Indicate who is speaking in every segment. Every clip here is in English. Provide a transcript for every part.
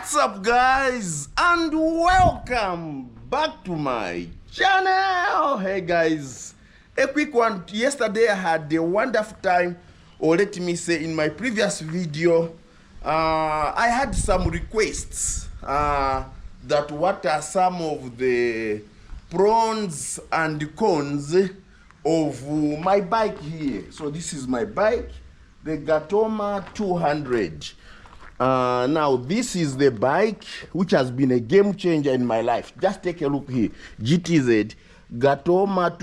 Speaker 1: What's up, guys, and welcome back to my channel. Hey guys, a quick one. Yesterday I had a wonderful time, or let me say in my previous video I had some requests that what are some of the pros and cons of my bike here. So this is my bike, the Gatoma 200. Now this is the bike which has been a game changer in my life. Just take a look here. GTZ Gatoma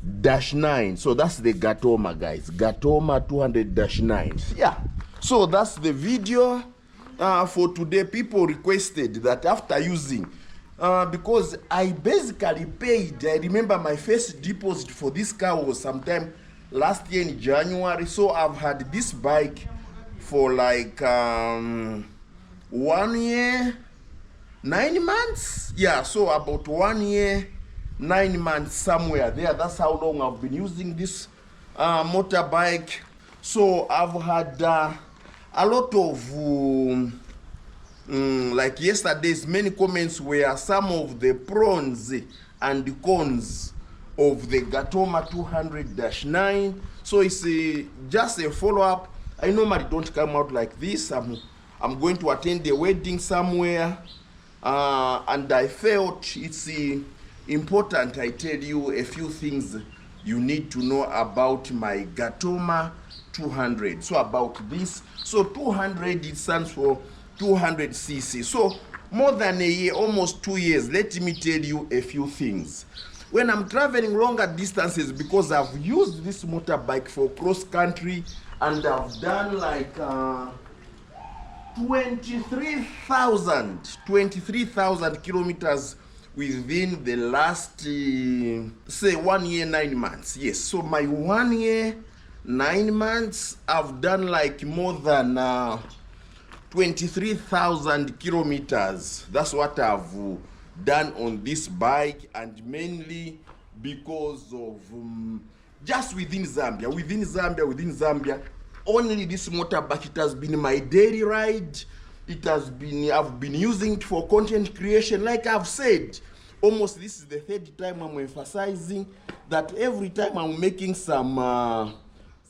Speaker 1: 200-9. So that's the Gatoma, guys. Gatoma 200-9. Yeah. So that's the video for today. People requested that after using because I basically paid. I remember my first deposit for this car was sometime last year in January. So I've had this bike for like 1 year 9 months. Yeah, so about 1 year 9 months, somewhere there. That's how long I've been using this motorbike. So I've had a lot of like yesterday's many comments were some of the pros and the cons of the Gatoma 200-9. So it's just a follow-up. I normally don't come out like this. I'm going to attend a wedding somewhere, and I felt it's important I tell you a few things you need to know about my Gatoma 200. So about this, so 200, it stands for 200cc. So more than a year, almost 2 years, let me tell you a few things. When I'm traveling longer distances, because I've used this motorbike for cross country, and I've done like 23,000 kilometers within the last say 1 year 9 months. Yes, so my 1 year 9 months I've done like more than 23,000 kilometers. That's what I've done on this bike, and mainly because of just within Zambia, only this motorbike, it has been my daily ride. It has been, I've been using it for content creation. Like I've said, almost this is the third time I'm emphasizing that every time I'm making some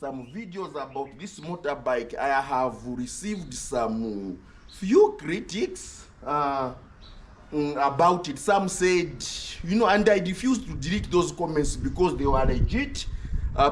Speaker 1: videos about this motorbike, I have received some few critics about it. Some said, you know, and I refused to delete those comments because they were legit.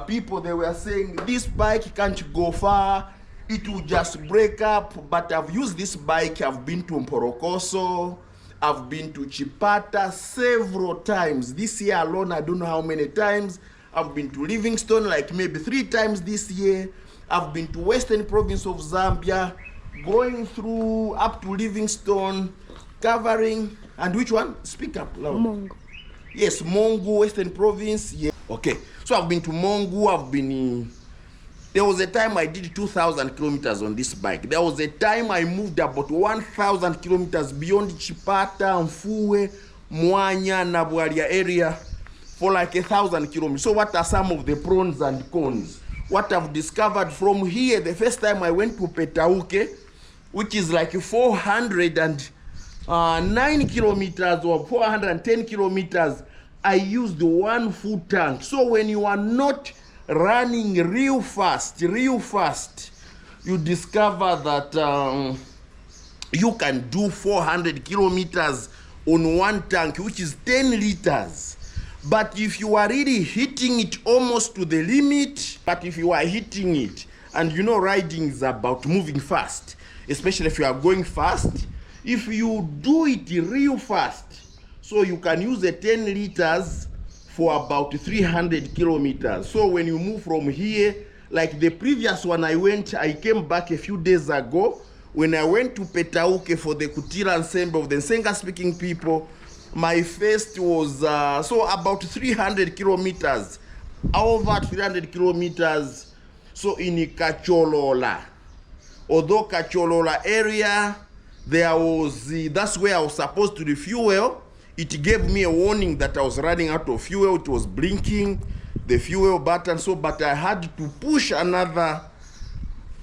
Speaker 1: People, they were saying this bike can't go far, it will just break up. But I've used this bike. I've been to Mporokoso, I've been to Chipata several times this year alone. I don't know how many times. I've been to Livingstone like maybe 3 times this year. I've been to Western Province of Zambia, going through up to Livingstone, covering, and which one? Speak up loud.
Speaker 2: Mongo.
Speaker 1: Yes, Mongo, Western Province. Yeah. Okay. So I've been to Mongo. I've been there was a time I did 2,000 kilometers on this bike. There was a time I moved about 1,000 kilometers beyond Chipata, Mfuwe, Mwanya, Nabwaria area for like 1,000 kilometers. So what are some of the pros and cons? What I've discovered from here, the first time I went to Petauke, which is like 409 kilometers or 410 kilometers, I used 1 full tank. So when you are not running real fast, you discover that you can do 400 kilometers on 1 tank, which is 10 liters. But if you are really hitting it almost to the limit, but if you are hitting it, and you know riding is about moving fast, especially if you are going fast, if you do it real fast, so you can use a 10 liters for about 300 kilometers. So when you move from here, like the previous one I came back a few days ago, when I went to Petauke for the Kutira ensemble of the Nsenga speaking people, my first was so about 300 kilometers, over 300 kilometers. So in Kacholola, although Kacholola area, there was that's where I was supposed to refuel. It gave me a warning that I was running out of fuel. It was blinking the fuel button. So but I had to push another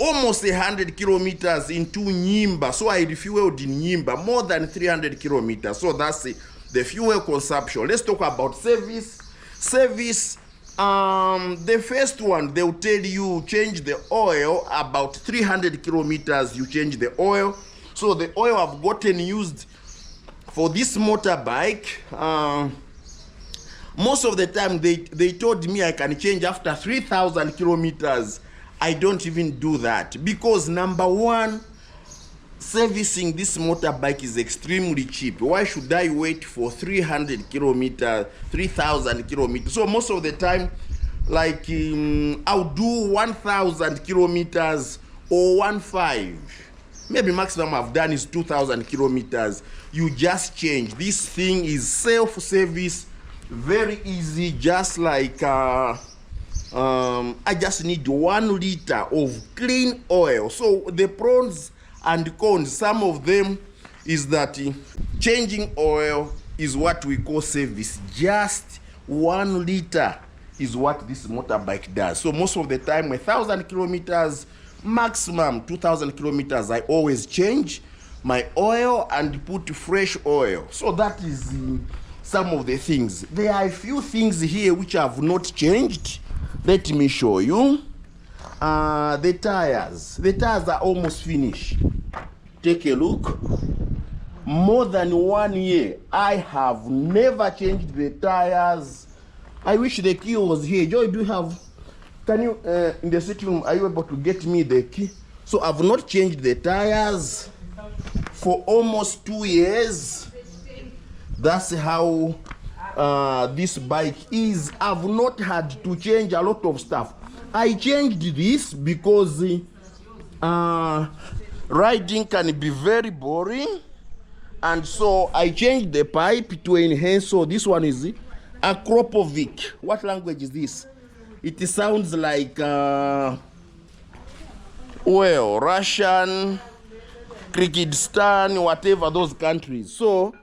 Speaker 1: almost 100 kilometers into Nyimba. So I refueled in Nyimba, more than 300 kilometers. So that's the fuel consumption. Let's talk about service. Service, the first one, they'll tell you change the oil about 300 kilometers, you change the oil. So the oil I've gotten used for this motorbike, most of the time they told me I can change after 3,000 kilometers. I don't even do that because number one, servicing this motorbike is extremely cheap. Why should I wait for 300 kilometers, 3,000 kilometers? So most of the time, like I'll do 1,000 kilometers or 1.5. Maybe maximum I've done is 2,000 kilometers. You just change. This thing is self-service, very easy, just like I just need 1 liter of clean oil. So the pros and cons, some of them is that changing oil is what we call service. Just 1 liter is what this motorbike does. So most of the time, 1,000 kilometers, maximum 2,000 kilometers, I always change my oil and put fresh oil. So that is some of the things. There are a few things here which have not changed. Let me show you. The tires. The tires are almost finished. Take a look. More than 1 year, I have never changed the tires. I wish the key was here. Joy, do you have, can you, in the sitting room, are you able to get me the key? So I've not changed the tires for almost 2 years. That's how this bike is. I've not had to change a lot of stuff. I changed this because riding can be very boring, and so I changed the pipe to enhance. So this one is a Kropovic. What language is this? It sounds like well, Russian, Kyrgyzstan, whatever those countries. So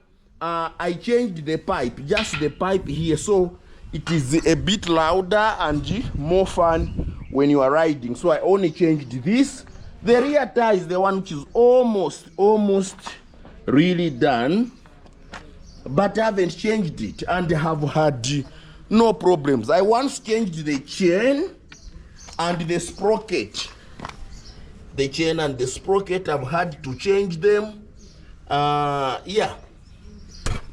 Speaker 1: I changed the pipe, just the pipe here, so it is a bit louder and more fun when you are riding. So I only changed this. The rear tire is the one which is almost really done, but I haven't changed it and have had no problems. I once changed the chain and the sprocket. The chain and the sprocket, I've had to change them. Yeah,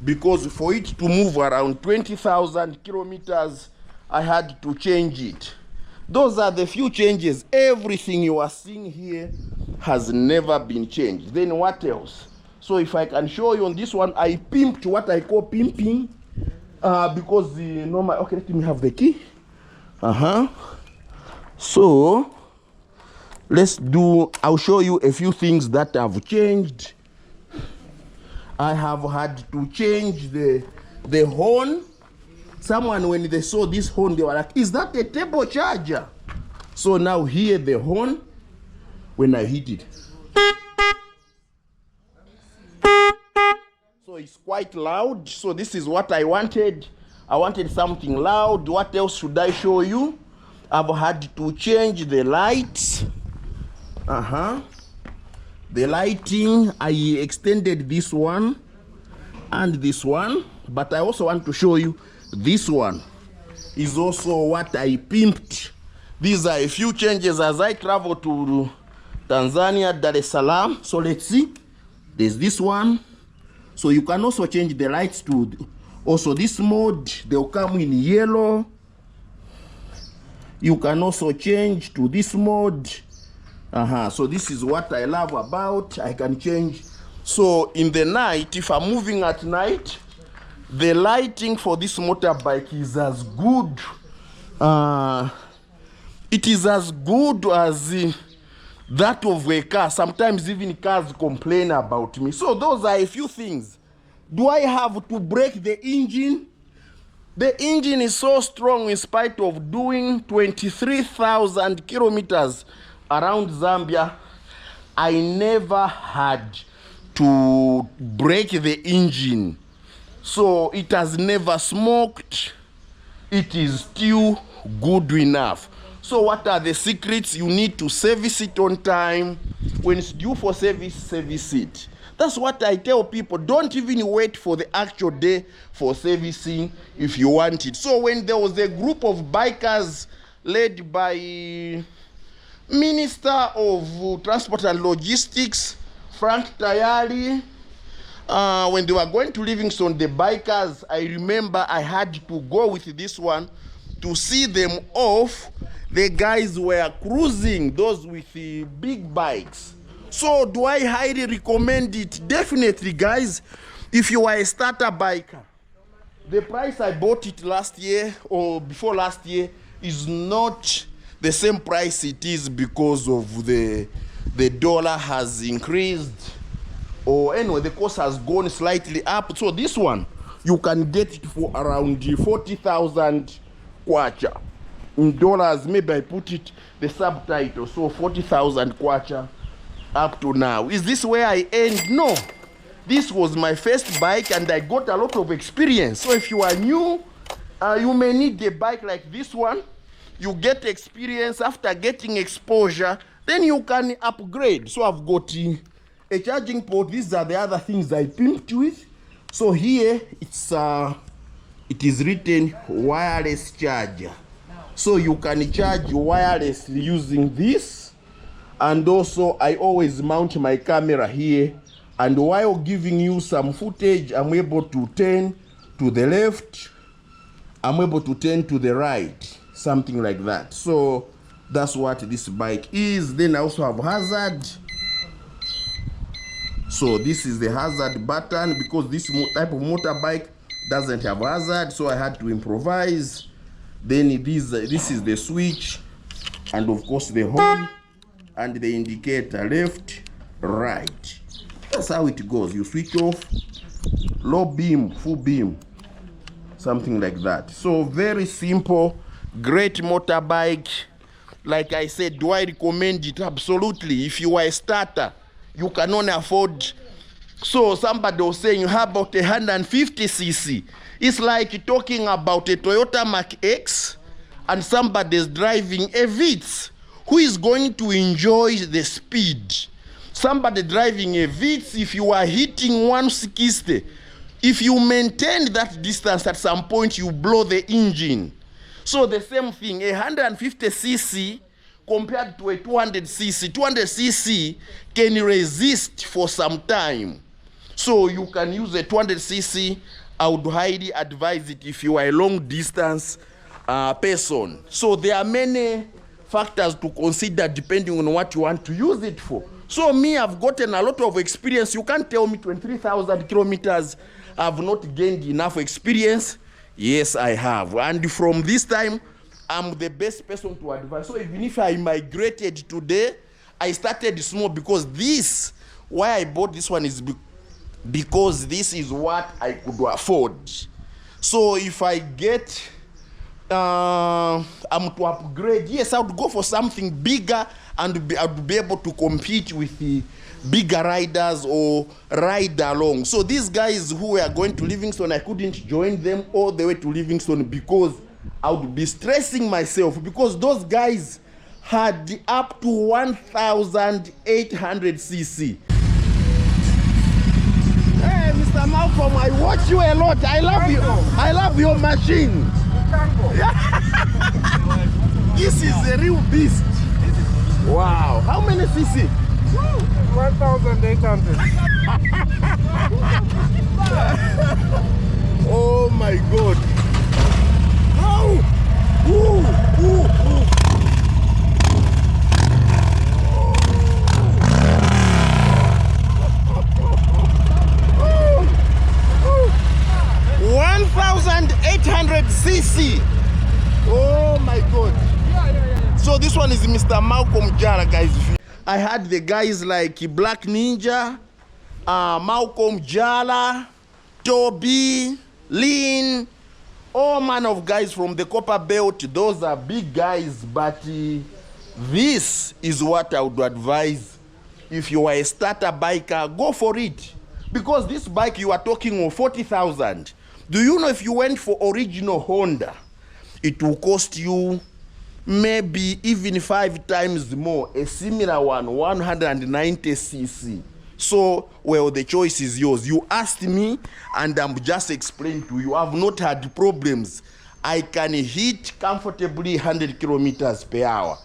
Speaker 1: because for it to move around 20,000 kilometers, I had to change it. Those are the few changes. Everything you are seeing here has never been changed. Then what else? So if I can show you on this one, I pimped what I call pimping, because the normal, okay, let me have the key. So let's do, I'll show you a few things that have changed. I have had to change the horn. Someone, when they saw this horn, they were like, is that a table charger? So now hear the horn when I hit it. So it's quite loud. So this is what I wanted. I wanted something loud. What else should I show you? I've had to change the lights. The lighting, I extended this one and this one, but I also want to show you this one is also what I pimped. These are a few changes as I travel to Tanzania, Dar es Salaam. So let's see. There's this one. So you can also change the lights to also this mode. They'll come in yellow. You can also change to this mode. So this is what I love about. I can change. So in the night, if I'm moving at night, the lighting for this motorbike is as good. It is as good as that of a car. Sometimes even cars complain about me. So those are a few things. Do I have to break the engine? The engine is so strong in spite of doing 23,000 kilometers around Zambia. I never had to break the engine. So it has never smoked. It is still good enough. So what are the secrets? You need to service it on time. When it's due for service, service it. That's what I tell people. Don't even wait for the actual day for servicing if you want it. So when there was a group of bikers led by Minister of Transport and Logistics, Frank Tayari, when they were going to Livingstone, the bikers, I remember I had to go with this one to see them off. The guys were cruising, those with the big bikes. So do I highly recommend it? Definitely, guys. If you are a starter biker, the price I bought it last year or before last year is not the same price it is because of the dollar has increased, or anyway, the cost has gone slightly up. So this one, you can get it for around 40,000 kwacha. In dollars, maybe I put it, the subtitle, so 40,000 kwacha up to now. Is this where I end? No. This was my first bike and I got a lot of experience. So if you are new, you may need a bike like this one. You get experience. After getting exposure, then you can upgrade. So I've got a charging port. These are the other things I pimped with. So here it is written wireless charger. So you can charge wirelessly using this. And also I always mount my camera here, and while giving you some footage, I'm able to turn to the left, I'm able to turn to the right, something like that. So that's what this bike is. Then I also have hazard. So this is the hazard button, because this type of motorbike doesn't have hazard, so I had to improvise. Then this is the switch, and of course the horn and the indicator, left, right. That's how it goes. You switch off, low beam, full beam, something like that. So very simple, great motorbike. Like I said, do I recommend it? Absolutely. If you are a starter, you can only afford. So somebody was saying, how about 150cc? It's like talking about a Toyota Mark X and somebody is driving a Vitz. Who is going to enjoy the speed? Somebody driving a Vitz, if you are hitting 160, if you maintain that distance, at some point you blow the engine. So the same thing, 150cc compared to a 200cc. 200cc can resist for some time. So you can use a 200cc. I would highly advise it if you are a long distance person. So there are many factors to consider depending on what you want to use it for. So me, I've gotten a lot of experience. You can't tell me 23,000 kilometers I've not gained enough experience. Yes, I have. And from this time, I'm the best person to advise. So even if I migrated today, I started small, because this, why I bought this one is because this is what I could afford. So if I get I'm to upgrade, yes, I would go for something bigger, and I would be able to compete with the bigger riders or ride along. So these guys who were going to Livingstone, I couldn't join them all the way to Livingstone because I would be stressing myself, because those guys had up to 1,800cc. Hey, Mr. Malcolm, I watch you a lot. I love you. I love your machine. This is a real beast. Wow. How many cc?
Speaker 2: 1,800.
Speaker 1: Oh my God. How? Ooh, ooh, ooh. 1,800cc. Oh my God. So this one is Mr. Malcolm Jara, guys. I had the guys like Black Ninja, Malcolm Jala, Toby, Lynn, all man of guys from the Copper Belt. Those are big guys, but this is what I would advise. If you are a starter biker, go for it. Because this bike you are talking of 40,000. Do you know if you went for original Honda, it will cost you maybe even 5 times more, a similar one, 190cc. So, well, the choice is yours. You asked me, and I'm just explaining to you. I've not had problems. I can hit comfortably 100 kilometers per hour.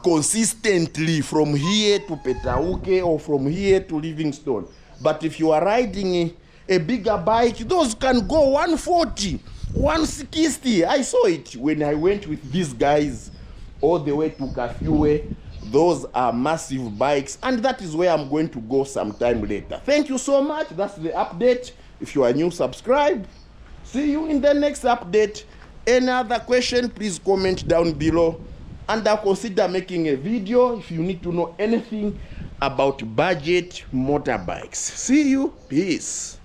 Speaker 1: Consistently from here to Petauke or from here to Livingstone. But if you are riding a bigger bike, those can go 140, 160. I saw it when I went with these guys all the way to Kafue. Those are massive bikes, and that is where I'm going to go sometime later. Thank you so much. That's the update. If you are new, subscribe. See you in the next update. Any other question, please comment down below, and I'll consider making a video if you need to know anything about budget motorbikes. See you. Peace.